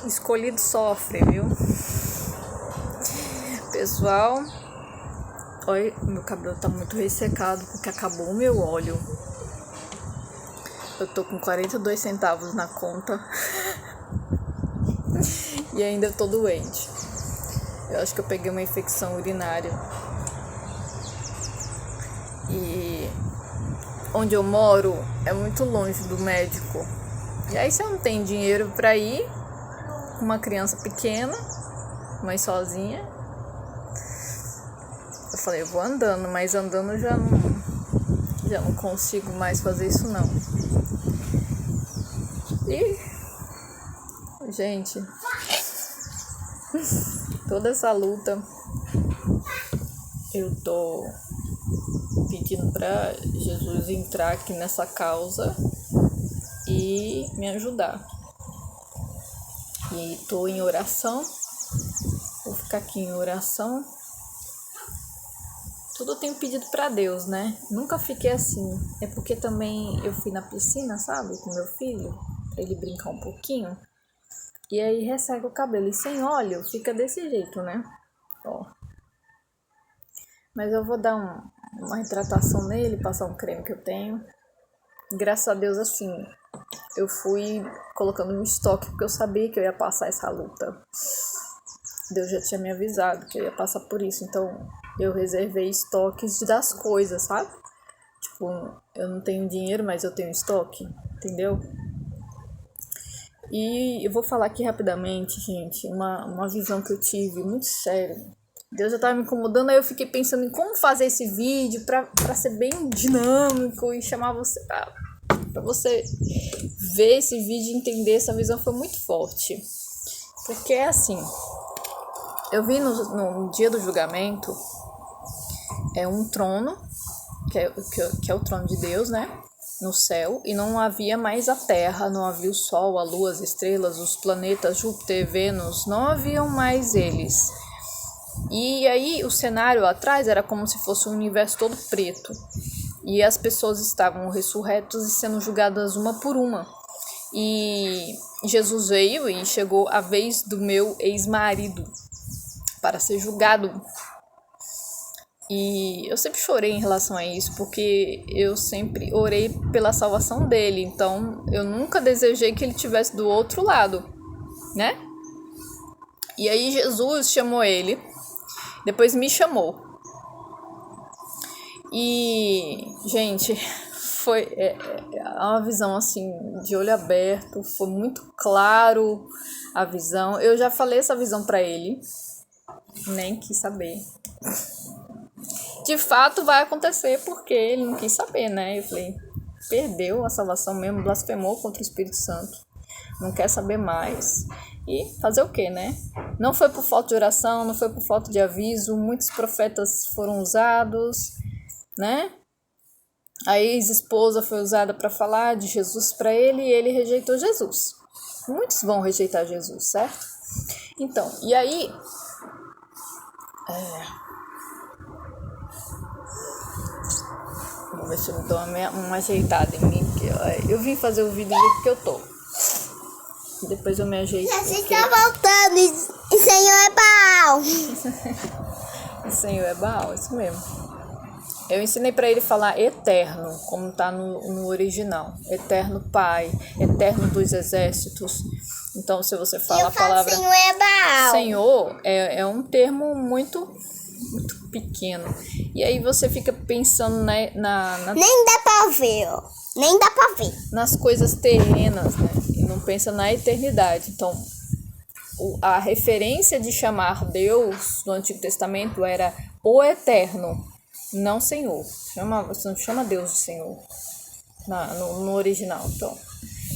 escolhido sofre, viu? Pessoal, olha, meu cabelo tá muito ressecado porque acabou o meu óleo. Eu tô com 42 centavos na conta e ainda tô doente. Eu acho que eu peguei uma infecção urinária. E onde eu moro é muito longe do médico. E aí, se eu não tenho dinheiro pra ir com uma criança pequena, mãe sozinha, eu falei, eu vou andando, mas andando eu já não consigo mais fazer isso não. E, gente, toda essa luta eu tô pedindo pra Jesus entrar aqui nessa causa e me ajudar. E tô em oração, vou ficar aqui em oração. Tudo eu tenho pedido pra Deus, né? Nunca fiquei assim. É porque também eu fui na piscina, sabe? Com meu filho, pra ele brincar um pouquinho. E aí resseca o cabelo. E sem óleo fica desse jeito, né? Ó. Mas eu vou dar uma hidratação nele, passar um creme que eu tenho. Graças a Deus, assim, eu fui colocando no estoque porque eu sabia que eu ia passar essa luta. Deus já tinha me avisado que eu ia passar por isso. Então, eu reservei estoques das coisas, sabe? Tipo, eu não tenho dinheiro, mas eu tenho estoque, entendeu? E eu vou falar aqui rapidamente, gente, uma visão que eu tive muito séria. Deus já tava me incomodando, aí eu fiquei pensando em como fazer esse vídeo pra ser bem dinâmico e chamar você pra você ver esse vídeo e entender. Essa visão foi muito forte. Porque é assim, eu vi no dia do julgamento, é um trono, que é o trono de Deus, né? No céu, e não havia mais a terra, não havia o sol, a lua, as estrelas, os planetas, Júpiter, Vênus, não haviam mais eles. E aí o cenário atrás era como se fosse um universo todo preto. E as pessoas estavam ressurretas e sendo julgadas uma por uma. E Jesus veio e chegou a vez do meu ex-marido para ser julgado. E eu sempre chorei em relação a isso, porque eu sempre orei pela salvação dele. Então eu nunca desejei que ele estivesse do outro lado, né? E aí Jesus chamou ele, depois me chamou. E, gente, foi uma visão assim, de olho aberto, foi muito claro a visão. Eu já falei essa visão pra ele, nem quis saber. De fato vai acontecer porque ele não quis saber, né? Eu falei, perdeu a salvação mesmo, blasfemou contra o Espírito Santo, não quer saber mais. E fazer o quê, né? Não foi por falta de oração, não foi por falta de aviso, muitos profetas foram usados, né? A ex-esposa foi usada para falar de Jesus para ele e ele rejeitou Jesus. Muitos vão rejeitar Jesus, certo? Então, e aí... Vou ver se eu dou uma ajeitada em mim, porque eu vim fazer o vídeo do jeito que eu tô. Depois eu me ajeito. Você tá voltando e Senhor é Baal. O Senhor é Baal, isso mesmo. Eu ensinei pra ele falar eterno, como tá no original. Eterno Pai, eterno dos exércitos. Então, se você fala a palavra Senhor é Baal. Senhor, é um termo muito, muito pequeno. E aí você fica pensando Nem dá pra ver, ó. Nem dá pra ver. nas coisas terrenas, né? E não pensa na eternidade. Então, a referência de chamar Deus no Antigo Testamento era o Eterno, não Senhor. Você não chama Deus de Senhor no original. Então.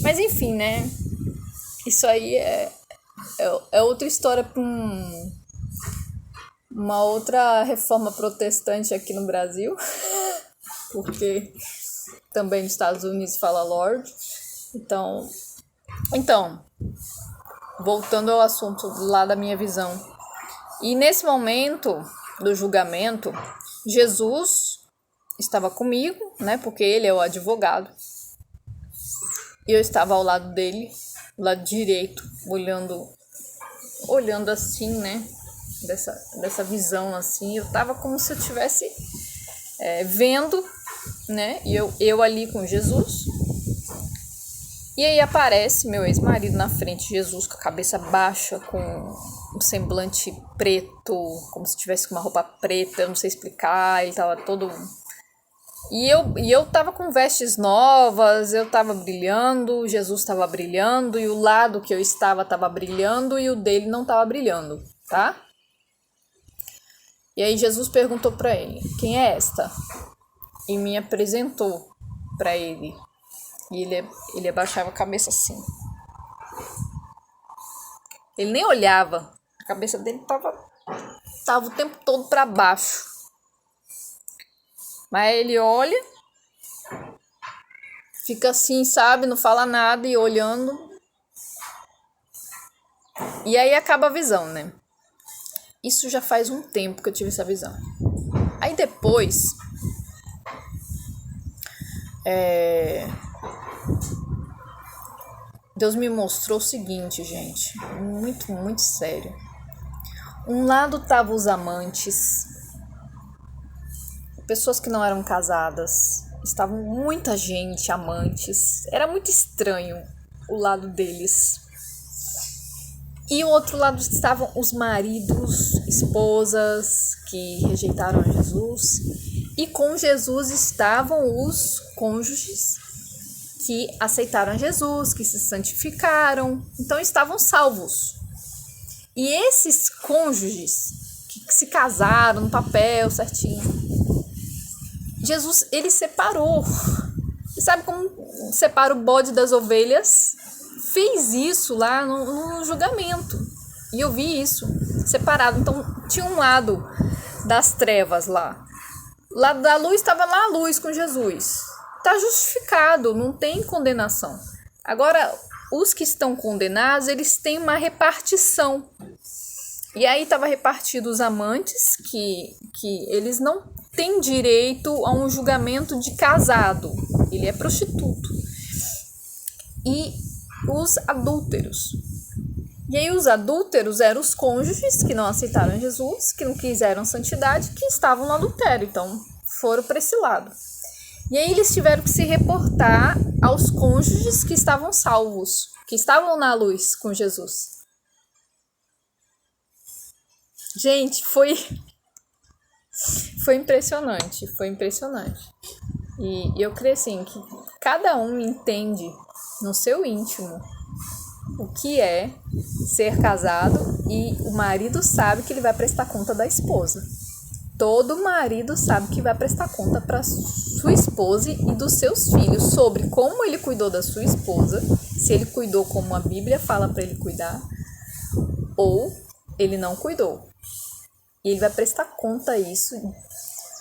Mas enfim, né? Isso aí é outra história para uma outra reforma protestante aqui no Brasil. Porque também nos Estados Unidos fala Lord. Então, voltando ao assunto lá da minha visão. E nesse momento do julgamento, Jesus estava comigo, né? Porque ele é o advogado. E eu estava ao lado dele. lado direito, olhando assim, né? Dessa visão assim. Eu tava como se eu tivesse vendo, né? E eu ali com Jesus. E aí aparece meu ex-marido na frente de Jesus, com a cabeça baixa, com um semblante preto, como se tivesse com uma roupa preta, eu não sei explicar, ele tava todo... E eu tava com vestes novas, eu tava brilhando, Jesus tava brilhando, e o lado que eu estava tava brilhando, e o dele não tava brilhando, tá? E aí Jesus perguntou pra ele, quem é esta? E me apresentou pra ele. E ele abaixava a cabeça assim. Ele nem olhava. A cabeça dele tava o tempo todo para baixo. Mas ele olha, fica assim, sabe? Não fala nada e olhando. E aí acaba a visão, né? Isso já faz um tempo que eu tive essa visão. Aí depois... Deus me mostrou o seguinte, gente, muito, muito sério. Um lado tava os amantes, pessoas que não eram casadas, estavam muita gente, amantes. Era muito estranho o lado deles. E o outro lado estavam os maridos, esposas que rejeitaram Jesus. E com Jesus estavam os cônjuges que aceitaram Jesus, que se santificaram, então estavam salvos. E esses cônjuges que se casaram no papel certinho, Jesus, ele separou. E sabe como separa o bode das ovelhas? Fez isso lá no julgamento. E eu vi isso separado. Então tinha um lado das trevas lá. Lado da luz estava lá a luz com Jesus. Está justificado, não tem condenação. Agora, os que estão condenados, eles têm uma repartição. E aí estava repartido os amantes, que eles não têm direito a um julgamento de casado. Ele é prostituto. E os adúlteros. E aí os adúlteros eram os cônjuges que não aceitaram Jesus, que não quiseram santidade, que estavam no adultério. Então, foram para esse lado. E aí eles tiveram que se reportar aos cônjuges que estavam salvos, que estavam na luz com Jesus. Gente, foi impressionante, foi impressionante. E eu creio assim, que cada um entende no seu íntimo o que é ser casado e o marido sabe que ele vai prestar conta da esposa. Todo marido sabe que vai prestar conta para sua esposa e dos seus filhos sobre como ele cuidou da sua esposa, se ele cuidou como a Bíblia fala para ele cuidar, ou ele não cuidou. E ele vai prestar conta disso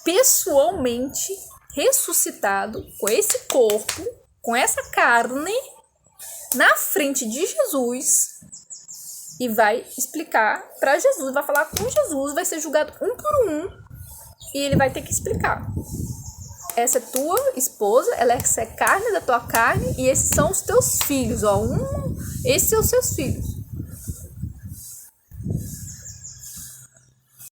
pessoalmente, ressuscitado, com esse corpo, com essa carne, na frente de Jesus, e vai explicar para Jesus, vai falar com Jesus, vai ser julgado um por um, e ele vai ter que explicar. Essa é tua esposa, essa é carne da tua carne, e esses são os teus filhos, ó. Esses são os seus filhos.